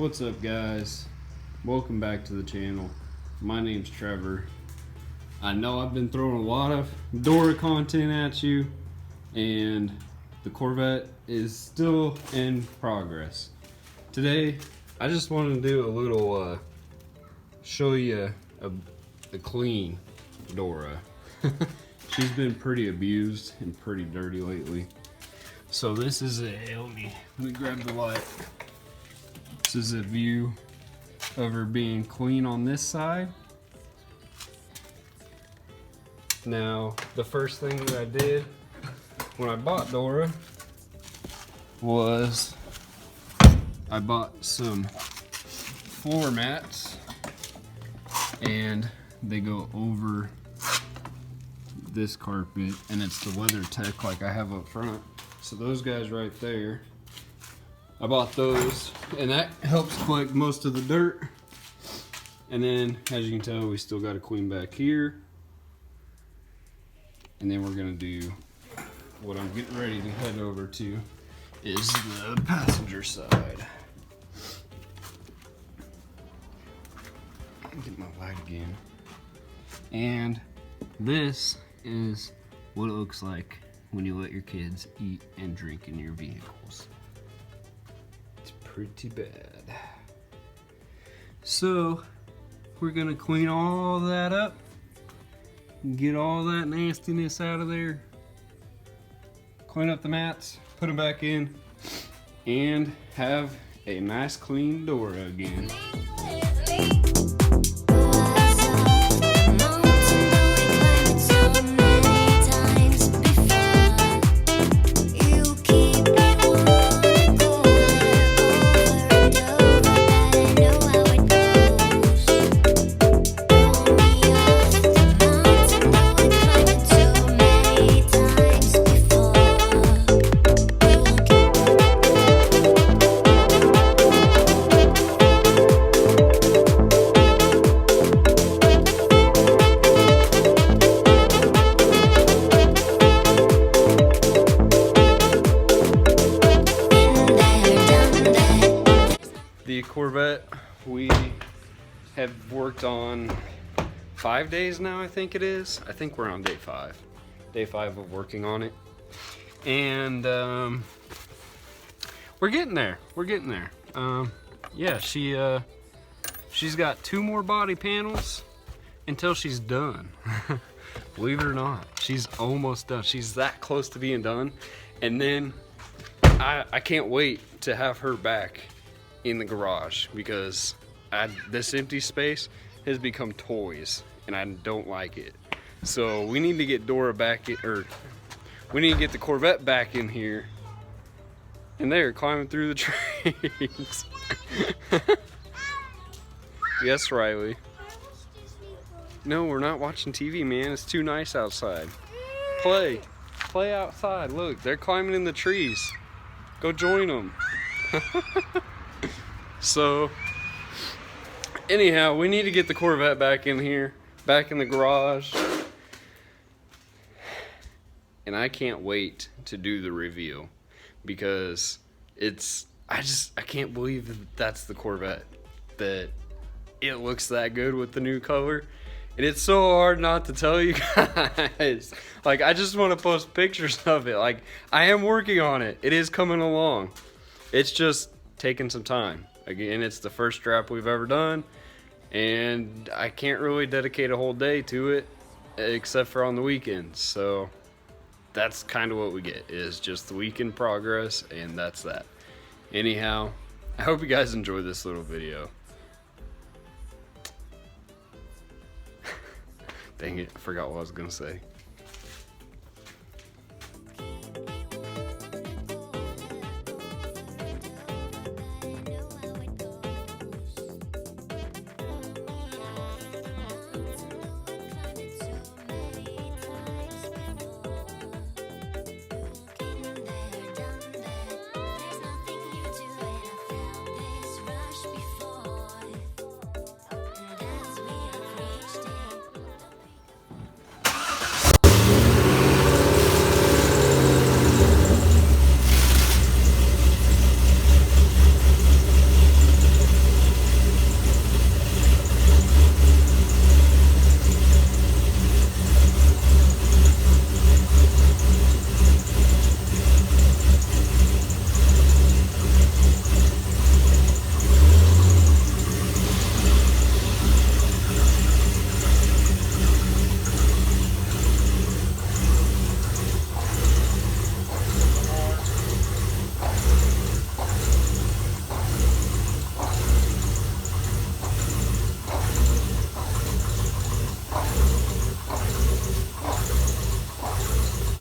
What's up, guys? Welcome back to the channel. My name's Trevor. I know I've been throwing a lot of Dora content at you, and the Corvette is still in progress. Today I just wanted to do a little show you a clean Dora. She's been pretty abused and pretty dirty lately. So this is let me grab the light. This is a view of her being clean on this side. Now, the first thing that I did when I bought Dora was I bought some floor mats, and they go over this carpet, and it's the WeatherTech like I have up front. So those guys right there, I bought those, and that helps collect most of the dirt. And then, as you can tell, we still got to clean back here. And then we're gonna do what I'm getting ready to head over to is the passenger side. Get my light again. And this is what it looks like when you let your kids eat and drink in your vehicles. It's pretty bad. So we're gonna clean all that up, get all that nastiness out of there, clean up the mats, put them back in, and have a nice clean Dora again. The Corvette we have worked on 5 days now, I think it is. I think we're on day 5. Day 5 of working on it. And we're getting there. We're getting there. Yeah, she's got 2 more body panels until she's done. Believe it or not, she's almost done. She's that close to being done. And then I can't wait to have her back in the garage, because this empty space has become toys and I don't like it. So we need to get Dora back in, or we need to get the Corvette back in here. And they're climbing through the trees. Yes, Riley. No, we're not watching TV, man. It's too nice outside. Play outside. Look, they're climbing in the trees. Go join them. So, anyhow, we need to get the Corvette back in here, back in the garage. And I can't wait to do the review, because I can't believe that that's the Corvette, that it looks that good with the new color. And it's so hard not to tell you guys. Like, I just want to post pictures of it. Like, I am working on it. It is coming along. It's just taking some time. Again, it's the first strap we've ever done, and I can't really dedicate a whole day to it except for on the weekends. So that's kind of what we get, is just the weekend progress, and that's that. Anyhow, I hope you guys enjoy this little video. Dang it, I forgot what I was gonna say.